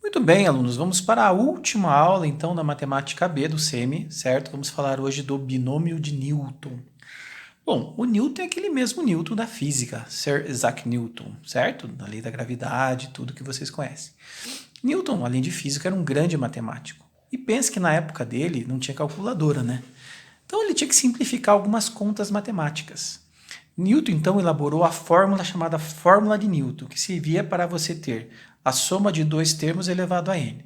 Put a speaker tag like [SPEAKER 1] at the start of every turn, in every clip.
[SPEAKER 1] Muito bem, alunos, vamos para a última aula, então, da matemática B do SEMI, certo? Vamos falar hoje do binômio de Newton. Bom, o Newton é aquele mesmo Newton da física, Sir Isaac Newton, certo? Da lei da gravidade, tudo que vocês conhecem. Newton, além de físico, era um grande matemático. E pense que na época dele não tinha calculadora, né? Então ele tinha que simplificar algumas contas matemáticas. Newton, então, elaborou a fórmula chamada fórmula de Newton, que servia para você ter a soma de dois termos elevado a n.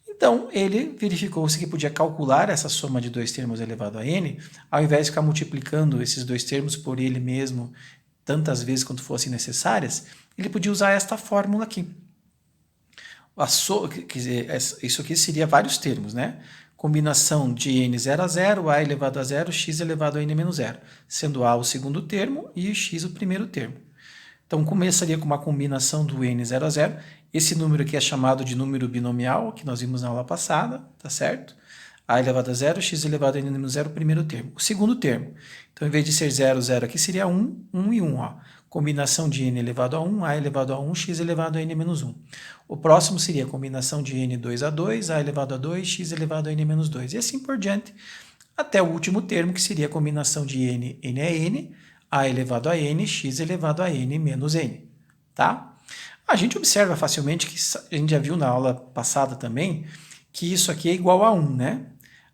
[SPEAKER 1] Então, ele verificou-se que podia calcular essa soma de dois termos elevado a n, ao invés de ficar multiplicando esses dois termos por ele mesmo tantas vezes quanto fossem necessárias, ele podia usar esta fórmula aqui. Isso aqui seria vários termos, né? Combinação de n 0 a 0, a elevado a 0, x elevado a n menos 0, sendo a o segundo termo e x o primeiro termo. Então, começaria com uma combinação do n 0 a 0. Esse número aqui é chamado de número binomial, que nós vimos na aula passada, tá certo? A elevado a 0, x elevado a n menos 0, o primeiro termo. O segundo termo. Então, em vez de ser 0, 0 aqui seria 1, 1 e 1, ó. Combinação de n elevado a 1, a elevado a 1, x elevado a n menos 1. O próximo seria a combinação de n 2 a 2, a elevado a 2, x elevado a n menos 2. E assim por diante, até o último termo, que seria a combinação de n, n é n, a elevado a n, x elevado a n menos n. Tá? A gente observa facilmente que a gente já viu na aula passada também que isso aqui é igual a 1, né?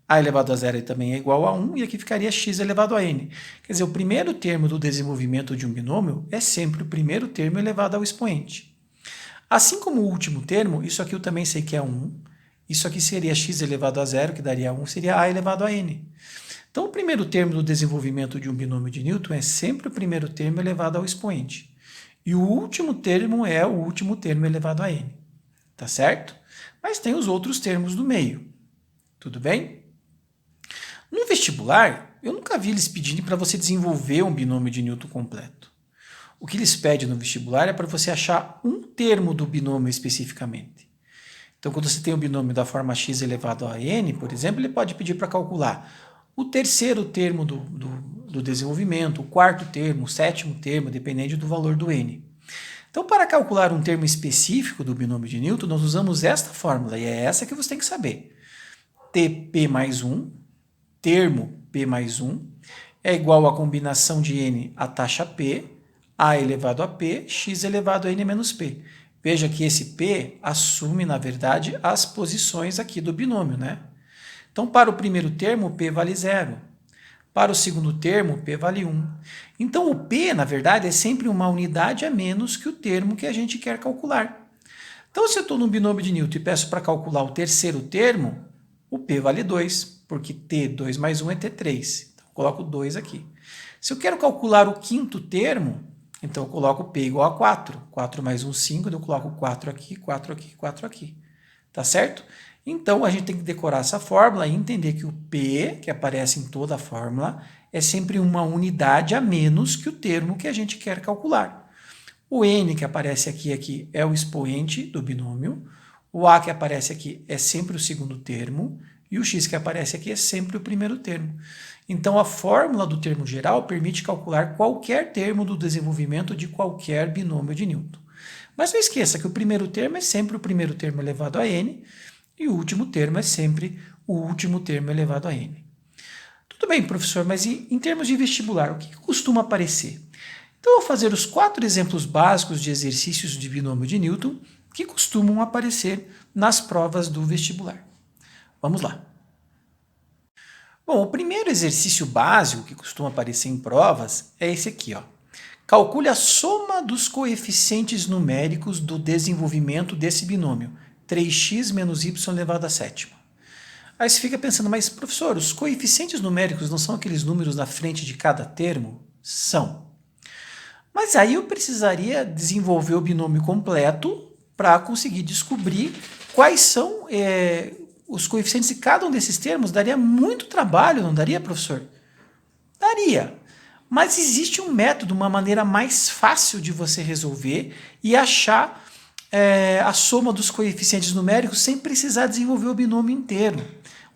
[SPEAKER 1] A elevado a 0 também é igual a 1 e aqui ficaria x elevado a n. Quer dizer, o primeiro termo do desenvolvimento de um binômio é sempre o primeiro termo elevado ao expoente. Assim como o último termo, isso aqui eu também sei que é 1. Isso aqui seria x elevado a 0, que daria 1, seria a elevado a n. Então, o primeiro termo do desenvolvimento de um binômio de Newton é sempre o primeiro termo elevado ao expoente. E o último termo é o último termo elevado a n. Tá certo? Mas tem os outros termos do meio. Tudo bem? No vestibular, eu nunca vi eles pedindo para você desenvolver um binômio de Newton completo. O que eles pedem no vestibular é para você achar um termo do binômio especificamente. Então, quando você tem o binômio da forma x elevado a n, por exemplo, ele pode pedir para calcular o terceiro termo do desenvolvimento, o quarto termo, o sétimo termo, dependendo do valor do n. Então, para calcular um termo específico do binômio de Newton, nós usamos esta fórmula, e é essa que você tem que saber. Tp mais 1, termo P mais 1, é igual à combinação de n a taxa P, a elevado a P, x elevado a n menos P. Veja que esse P assume, na verdade, as posições aqui do binômio, né? Então, para o primeiro termo, P vale 0. Para o segundo termo, P vale 1. Então, o P, na verdade, é sempre uma unidade a menos que o termo que a gente quer calcular. Então, se eu estou no binômio de Newton e peço para calcular o terceiro termo, o P vale 2, porque T2 mais 1 é T3. Então, eu coloco 2 aqui. Se eu quero calcular o quinto termo, então eu coloco P igual a 4. 4 mais 1, 5, então eu coloco 4 aqui, 4 aqui, 4 aqui. Tá certo? Então, a gente tem que decorar essa fórmula e entender que o P, que aparece em toda a fórmula, é sempre uma unidade a menos que o termo que a gente quer calcular. O N, que aparece aqui é o expoente do binômio. O A, que aparece aqui, é sempre o segundo termo. E o X, que aparece aqui, é sempre o primeiro termo. Então, a fórmula do termo geral permite calcular qualquer termo do desenvolvimento de qualquer binômio de Newton. Mas não esqueça que o primeiro termo é sempre o primeiro termo elevado a n, e o último termo é sempre o último termo elevado a n. Tudo bem, professor, mas em termos de vestibular, o que costuma aparecer? Então, eu vou fazer os 4 exemplos básicos de exercícios de binômio de Newton que costumam aparecer nas provas do vestibular. Vamos lá. Bom, o primeiro exercício básico que costuma aparecer em provas é esse aqui, ó. Calcule a soma dos coeficientes numéricos do desenvolvimento desse binômio, 3x menos y elevado a sétima. Aí você fica pensando, mas professor, os coeficientes numéricos não são aqueles números na frente de cada termo? São. Mas aí eu precisaria desenvolver o binômio completo para conseguir descobrir quais são os coeficientes de cada um desses termos. Daria muito trabalho, não daria, professor? Daria. Mas existe um método, uma maneira mais fácil de você resolver e achar a soma dos coeficientes numéricos sem precisar desenvolver o binômio inteiro.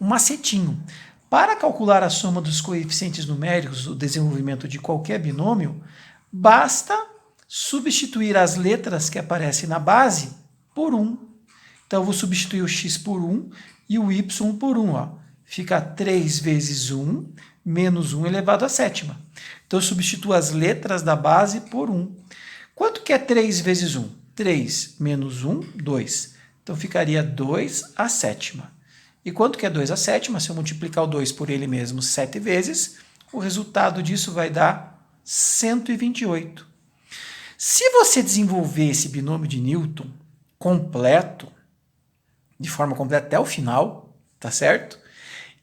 [SPEAKER 1] Um macetinho. Para calcular a soma dos coeficientes numéricos do desenvolvimento de qualquer binômio, basta substituir as letras que aparecem na base por 1. Então, eu vou substituir o x por 1 e o y por 1. Ó. Fica 3 vezes 1 menos 1 elevado à sétima. Então, eu substituo as letras da base por 1. Quanto que é 3 vezes 1? 3 menos 1, 2. Então, ficaria 2 à sétima. E quanto que é 2 à sétima? Se eu multiplicar o 2 por ele mesmo 7 vezes, o resultado disso vai dar 128. Se você desenvolver esse binômio de Newton completo, de forma completa até o final, tá certo?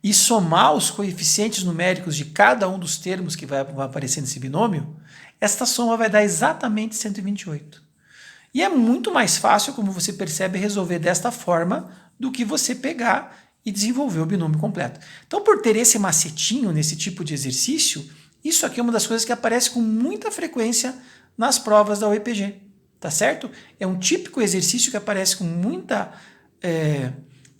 [SPEAKER 1] E somar os coeficientes numéricos de cada um dos termos que vai aparecer nesse binômio, esta soma vai dar exatamente 128. E é muito mais fácil, como você percebe, resolver desta forma do que você pegar e desenvolver o binômio completo. Então, por ter esse macetinho nesse tipo de exercício, isso aqui é uma das coisas que aparece com muita frequência nas provas da UEPG, tá certo? É um típico exercício que aparece com muita,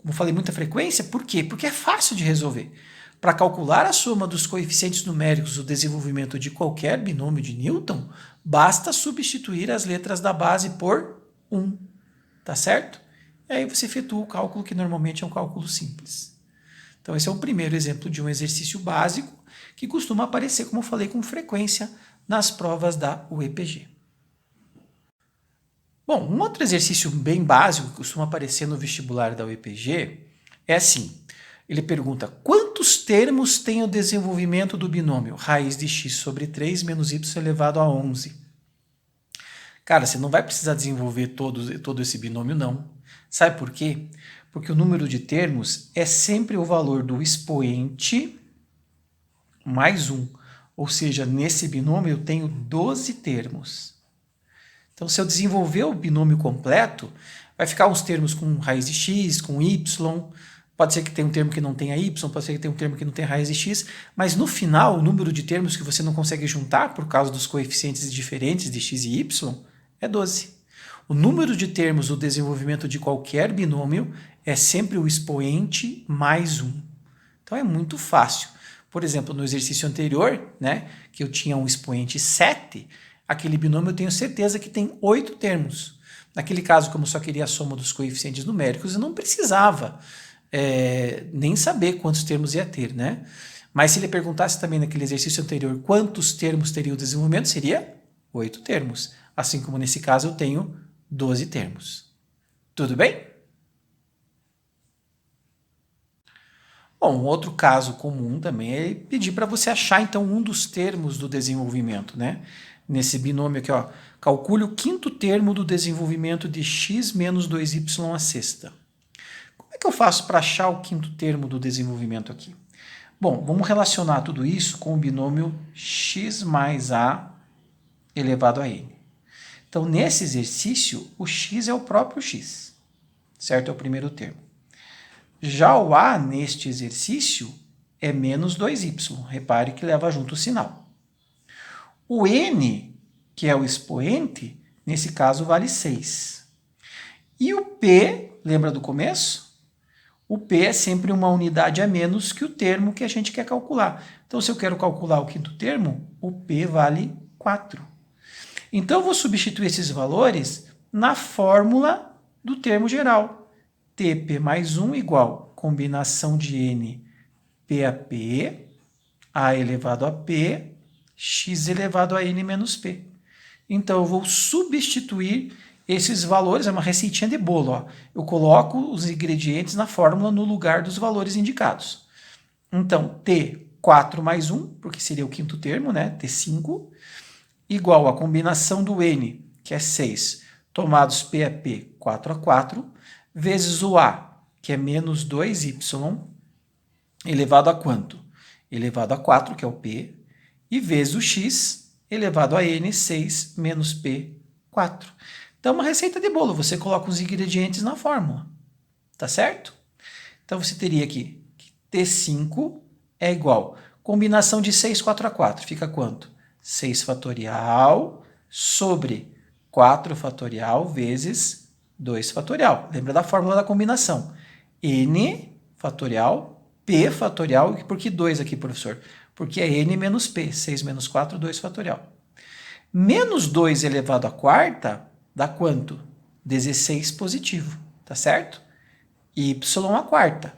[SPEAKER 1] como falei, muita frequência. Por quê? Porque é fácil de resolver. Para calcular a soma dos coeficientes numéricos do desenvolvimento de qualquer binômio de Newton, basta substituir as letras da base por 1, tá certo? E aí você efetua o cálculo, que normalmente é um cálculo simples. Então, esse é o primeiro exemplo de um exercício básico que costuma aparecer, como eu falei, com frequência nas provas da UEPG. Bom, um outro exercício bem básico que costuma aparecer no vestibular da UEPG é assim. Ele pergunta, quantos termos tem o desenvolvimento do binômio raiz de x sobre 3 menos y elevado a 11? Cara, você não vai precisar desenvolver todo esse binômio, não. Sabe por quê? Porque o número de termos é sempre o valor do expoente mais 1. Ou seja, nesse binômio eu tenho 12 termos. Então, se eu desenvolver o binômio completo, vai ficar uns termos com raiz de x, com y. Pode ser que tenha um termo que não tenha y, pode ser que tenha um termo que não tenha raiz de x, mas no final, o número de termos que você não consegue juntar por causa dos coeficientes diferentes de x e y é 12. O número de termos do desenvolvimento de qualquer binômio é sempre o expoente mais 1. Então é muito fácil. Por exemplo, no exercício anterior, né, que eu tinha um expoente 7, aquele binômio eu tenho certeza que tem 8 termos. Naquele caso, como eu só queria a soma dos coeficientes numéricos, eu não precisava nem saber quantos termos ia ter, né? Mas se ele perguntasse também naquele exercício anterior quantos termos teria o desenvolvimento, seria 8 termos. Assim como nesse caso eu tenho 12 termos. Tudo bem? Bom, um outro caso comum também é pedir para você achar então um dos termos do desenvolvimento, né? Nesse binômio aqui, ó, calcule o quinto termo do desenvolvimento de x menos 2y à sexta. Como é que eu faço para achar o quinto termo do desenvolvimento aqui? Bom, vamos relacionar tudo isso com o binômio x mais a elevado a n. Então, nesse exercício, o x é o próprio x, certo? É o primeiro termo. Já o a, neste exercício, é menos 2y. Repare que leva junto o sinal. O n, que é o expoente, nesse caso vale 6. E o p, lembra do começo? O p é sempre uma unidade a menos que o termo que a gente quer calcular. Então, se eu quero calcular o quinto termo, o p vale 4. Então, eu vou substituir esses valores na fórmula do termo geral. Tp mais 1 igual combinação de n p a p, a elevado a p, x elevado a n menos p. Então, eu vou substituir esses valores, é uma receitinha de bolo. Ó. Eu coloco os ingredientes na fórmula no lugar dos valores indicados. Então, T4 mais 1, porque seria o quinto termo, né? T5, igual a combinação do n, que é 6, tomados P a P, 4 a 4, vezes o A, que é menos 2y, elevado a quanto? Elevado a 4, que é o P, e vezes o x, elevado a n, 6 menos P, 4. Então, uma receita de bolo, você coloca os ingredientes na fórmula, tá certo? Então, você teria aqui que T5 é igual, combinação de 6, 4 a 4, fica quanto? 6 fatorial sobre 4 fatorial vezes 2 fatorial. Lembra da fórmula da combinação? N fatorial, P fatorial, por que 2 aqui, professor? Porque é N menos P, 6 menos 4, 2 fatorial. Menos 2 elevado à quarta dá quanto? 16 positivo, tá certo? Y à quarta.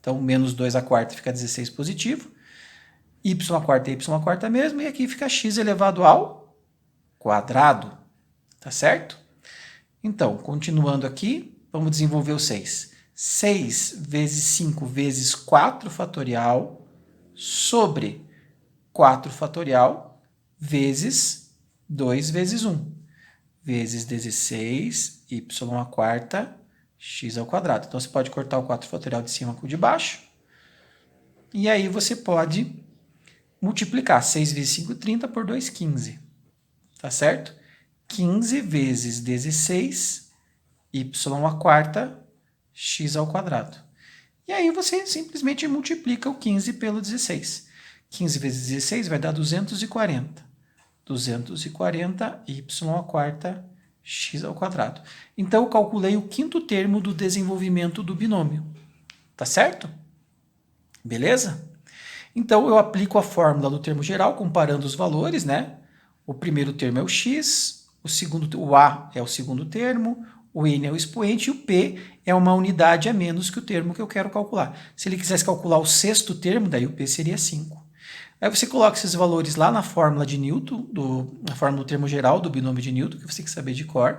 [SPEAKER 1] Então, menos 2 à quarta fica 16 positivo. Y à quarta mesmo. E aqui fica x elevado ao quadrado. Tá certo? Então, continuando aqui, vamos desenvolver o 6. 6 vezes 5 vezes 4 fatorial sobre 4 fatorial vezes 2 vezes 1. Vezes 16, y à quarta, x ao quadrado. Então, você pode cortar o 4 fatorial de cima com o de baixo. E aí você pode multiplicar 6 vezes 5, 30 por 2, 15. Tá certo? 15 vezes 16, y à quarta, x ao quadrado. E aí você simplesmente multiplica o 15 pelo 16. 15 vezes 16 vai dar 240. 240, y à quarta, x ao quadrado. Então, eu calculei o quinto termo do desenvolvimento do binômio. Tá certo? Beleza? Então, eu aplico a fórmula do termo geral, comparando os valores, né? O primeiro termo é o x, o a é o segundo termo, o n é o expoente e o p é uma unidade a menos que o termo que eu quero calcular. Se ele quisesse calcular o sexto termo, daí o p seria 5. Aí você coloca esses valores lá na fórmula de Newton, na fórmula do termo geral do binômio de Newton, que você tem que saber de cor.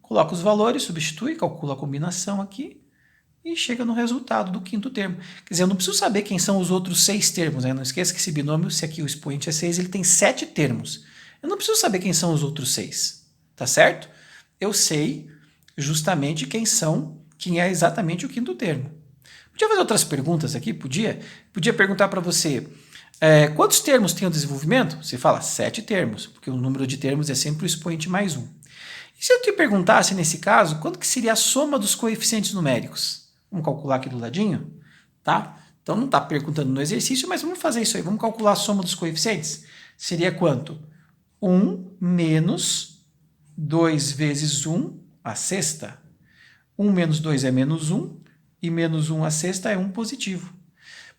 [SPEAKER 1] Coloca os valores, substitui, calcula a combinação aqui e chega no resultado do quinto termo. Quer dizer, eu não preciso saber quem são os outros 6 termos, né? Não esqueça que esse binômio, se aqui o expoente é 6, ele tem 7 termos. Eu não preciso saber quem são os outros 6, tá certo? Eu sei justamente quem é exatamente o quinto termo. Podia fazer outras perguntas aqui? Podia perguntar para você, quantos termos tem o desenvolvimento? Você fala 7 termos, porque o número de termos é sempre o expoente mais 1. E se eu te perguntasse, nesse caso, quanto que seria a soma dos coeficientes numéricos? Vamos calcular aqui do ladinho, tá? Então não está perguntando no exercício, mas vamos fazer isso aí. Vamos calcular a soma dos coeficientes? Seria quanto? 1 menos 2 vezes 1 à sexta. 1 menos 2 é menos 1, e menos 1 à sexta é 1 positivo.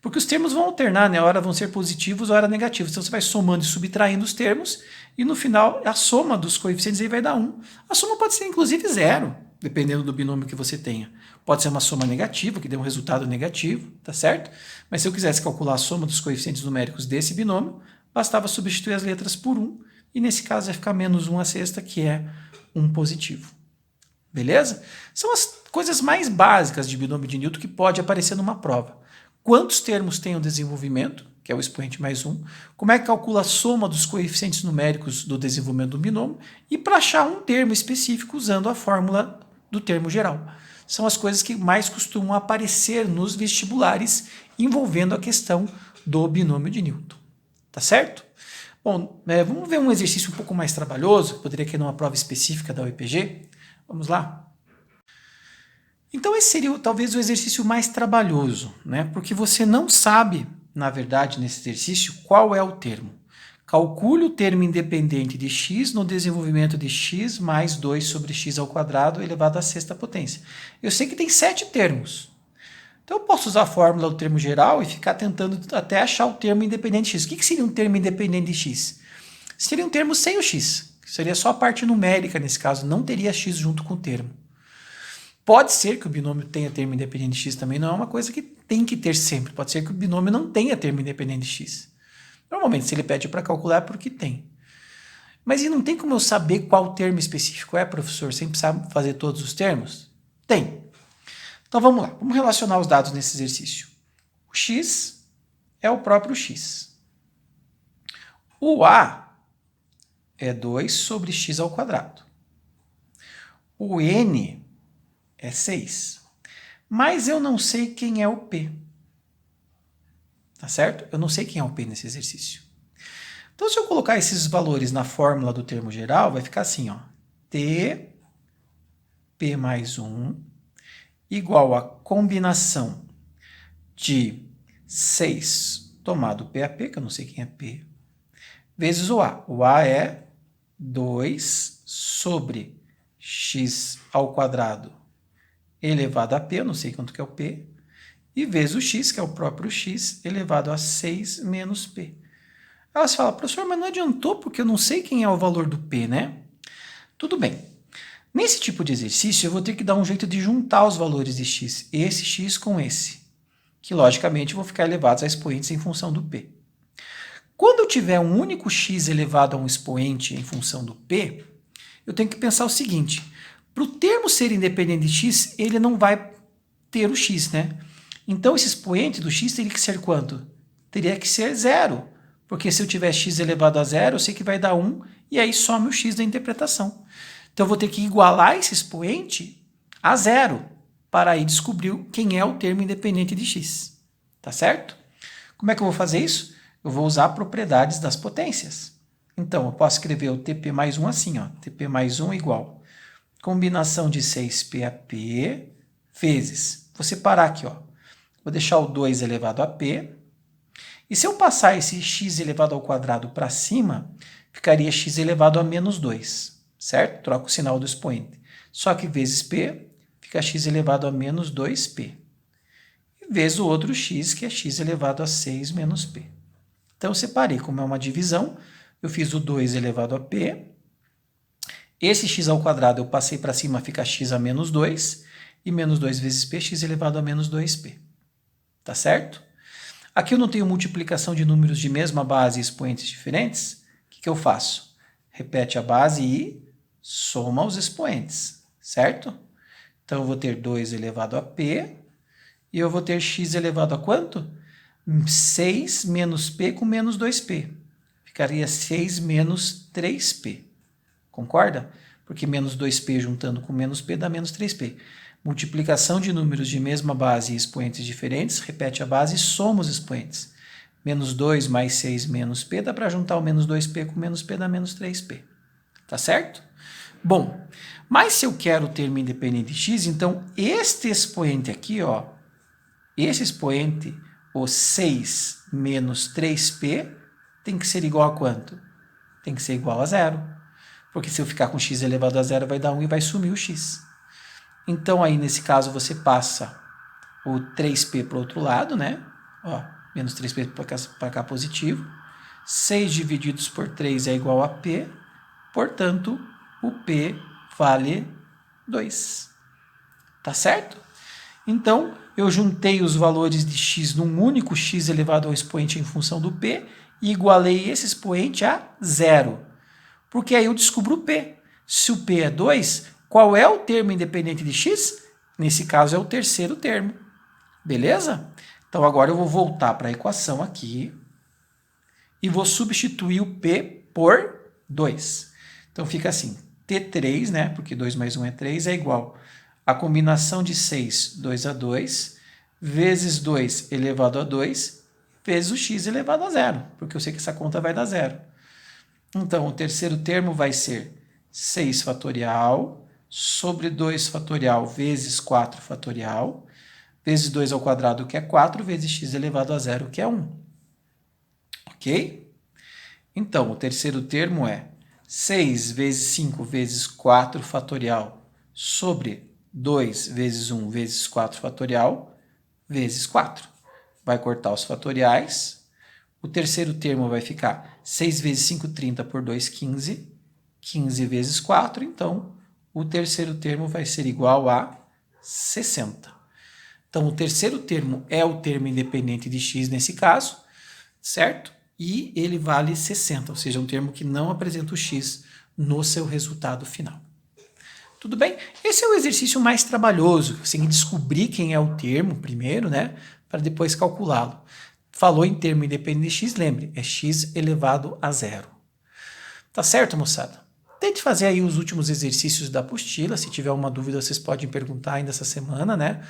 [SPEAKER 1] Porque os termos vão alternar, né? Hora vão ser positivos, hora negativos. Então, você vai somando e subtraindo os termos, e no final, a soma dos coeficientes aí vai dar 1. A soma pode ser, inclusive, 0, dependendo do binômio que você tenha. Pode ser uma soma negativa, que dê um resultado negativo, tá certo? Mas se eu quisesse calcular a soma dos coeficientes numéricos desse binômio, bastava substituir as letras por 1, e nesse caso vai ficar menos 1 à sexta, que é 1 positivo. Beleza? São as coisas mais básicas de binômio de Newton que pode aparecer numa prova. Quantos termos tem o desenvolvimento, que é o expoente mais 1, como é que calcula a soma dos coeficientes numéricos do desenvolvimento do binômio, e para achar um termo específico usando a fórmula do termo geral. São as coisas que mais costumam aparecer nos vestibulares envolvendo a questão do binômio de Newton. Tá certo? Bom, vamos ver um exercício um pouco mais trabalhoso, poderia cair numa prova específica da UEPG. Vamos lá? Então, esse seria talvez o exercício mais trabalhoso, né? Porque você não sabe, na verdade, nesse exercício, qual é o termo. Calcule o termo independente de x no desenvolvimento de x mais 2 sobre x ao quadrado elevado à sexta potência. Eu sei que tem 7 termos. Então, eu posso usar a fórmula do termo geral e ficar tentando até achar o termo independente de x. O que seria um termo independente de x? Seria um termo sem o x. Seria só a parte numérica, nesse caso. Não teria x junto com o termo. Pode ser que o binômio tenha termo independente de x também, não é uma coisa que tem que ter sempre. Pode ser que o binômio não tenha termo independente de x. Normalmente, se ele pede para calcular, é porque tem. Mas e não tem como eu saber qual termo específico é, professor, sem precisar fazer todos os termos? Tem. Então, vamos lá. Vamos relacionar os dados nesse exercício. O x é o próprio x. O a é 2 sobre x ao quadrado. O n é 6. Mas eu não sei quem é o P. Tá certo? Eu não sei quem é o P nesse exercício. Então, se eu colocar esses valores na fórmula do termo geral, vai ficar assim, ó. T, P mais 1, igual a combinação de 6 tomado P a P, que eu não sei quem é P, vezes o A. O A é 2 sobre x ao quadrado elevado a P, eu não sei quanto que é o P, e vezes o x, que é o próprio x, elevado a 6 menos P. Aí você fala, professor, mas não adiantou porque eu não sei quem é o valor do P, né? Tudo bem. Nesse tipo de exercício, eu vou ter que dar um jeito de juntar os valores de x, esse x com esse, que logicamente vão ficar elevados a expoentes em função do p. Quando eu tiver um único x elevado a um expoente em função do p, eu tenho que pensar o seguinte: para o termo ser independente de x, ele não vai ter o x, né? Então, esse expoente do x teria que ser quanto? Teria que ser zero, porque se eu tiver x elevado a zero, eu sei que vai dar 1, e aí some o x da interpretação. Então, eu vou ter que igualar esse expoente a zero, para aí descobrir quem é o termo independente de x. Tá certo? Como é que eu vou fazer isso? Eu vou usar propriedades das potências. Então, eu posso escrever o Tp mais 1 assim, ó. Tp mais 1 igual combinação de 6p a p vezes, vou separar aqui, ó. Vou deixar o 2 elevado a p. E se eu passar esse x elevado ao quadrado para cima, ficaria x elevado a menos 2, certo? Troco o sinal do expoente. Só que vezes p, fica x elevado a menos 2p. E vezes o outro x, que é x elevado a 6 menos p. Então, eu separei, como é uma divisão, eu fiz o 2 elevado a p. Esse x ao quadrado eu passei para cima, fica x a menos 2. E menos 2 vezes p, x elevado a menos 2p. Tá certo? Aqui eu não tenho multiplicação de números de mesma base e expoentes diferentes. O que eu faço? Repete a base e soma os expoentes, certo? Então, eu vou ter 2 elevado a p. E eu vou ter x elevado a quanto? 6 menos p com menos 2p. Ficaria 6 menos 3p. Concorda? Porque menos 2p juntando com menos p dá menos 3p. Multiplicação de números de mesma base e expoentes diferentes, repete a base e soma os expoentes. Menos 2 mais 6 menos p, dá para juntar o menos 2p com menos p, dá menos 3p. Tá certo? Bom, mas se eu quero o termo independente de x, então este expoente aqui, ó, esse expoente, o 6 menos 3p, tem que ser igual a quanto? Tem que ser igual a zero. Porque se eu ficar com x elevado a zero, vai dar 1 e vai sumir o x. Então, aí, nesse caso, você passa o 3p para o outro lado, né? Ó, menos 3p para cá positivo. 6 divididos por 3 é igual a p. Portanto, o p vale 2. Tá certo? Então, eu juntei os valores de x num único x elevado ao expoente em função do p e igualei esse expoente a zero. Porque aí eu descubro o p. Se o p é 2, qual é o termo independente de x? Nesse caso é o terceiro termo. Beleza? Então agora eu vou voltar para a equação aqui e vou substituir o p por 2. Então fica assim, T3, né? Porque 2 mais 1 é 3, é igual a combinação de 6, 2 a 2, vezes 2 elevado a 2, vezes o x elevado a zero, porque eu sei que essa conta vai dar zero. Então, o terceiro termo vai ser 6 fatorial sobre 2 fatorial vezes 4 fatorial, vezes 2 ao quadrado, que é 4, vezes x elevado a zero, que é 1. Ok? Então, o terceiro termo é 6 vezes 5 vezes 4 fatorial sobre 2 vezes 1 vezes 4 fatorial, vezes 4. Vai cortar os fatoriais. O terceiro termo vai ficar 6 vezes 5, 30 por 2, 15. 15 vezes 4, então o terceiro termo vai ser igual a 60. Então, o terceiro termo é o termo independente de x nesse caso, certo? E ele vale 60, ou seja, um termo que não apresenta o x no seu resultado final. Tudo bem? Esse é o exercício mais trabalhoso, você tem que descobrir quem é o termo primeiro, né? Para depois calculá-lo. Falou em termo independente de x, lembre, é x elevado a zero. Tá certo, moçada? Tente fazer aí os últimos exercícios da apostila. Se tiver uma dúvida, vocês podem perguntar ainda essa semana, né?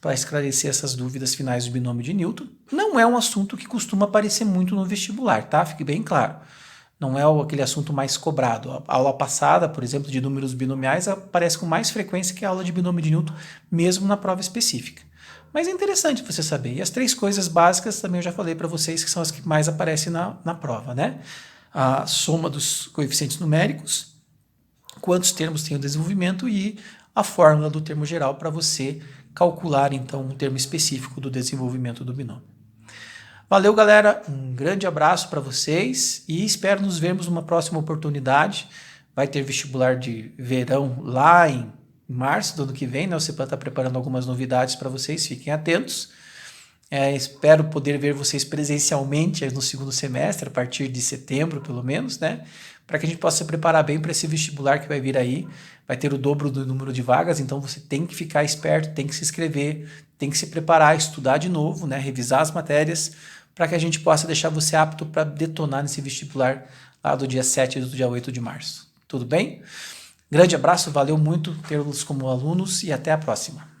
[SPEAKER 1] Para esclarecer essas dúvidas finais do binômio de Newton. Não é um assunto que costuma aparecer muito no vestibular, tá? Fique bem claro. Não é aquele assunto mais cobrado. A aula passada, por exemplo, de números binomiais, aparece com mais frequência que a aula de binômio de Newton, mesmo na prova específica. Mas é interessante você saber. E as 3 coisas básicas também eu já falei para vocês, que são as que mais aparecem na prova, né? A soma dos coeficientes numéricos, quantos termos tem o desenvolvimento e a fórmula do termo geral para você calcular, então, um termo específico do desenvolvimento do binômio. Valeu, galera. Um grande abraço para vocês e espero nos vermos numa próxima oportunidade. vai ter vestibular de verão lá em março do ano que vem, né? O CEPAM está preparando algumas novidades para vocês, fiquem atentos. Espero poder ver vocês presencialmente no segundo semestre, a partir de setembro, pelo menos, né? Para que a gente possa se preparar bem para esse vestibular que vai vir aí. Vai ter o dobro do número de vagas, então você tem que ficar esperto, tem que se inscrever, tem que se preparar, estudar de novo, né? Revisar as matérias, para que a gente possa deixar você apto para detonar nesse vestibular lá do dia 7 e do dia 8 de março. Tudo bem? Grande abraço, valeu muito tê-los como alunos e até a próxima.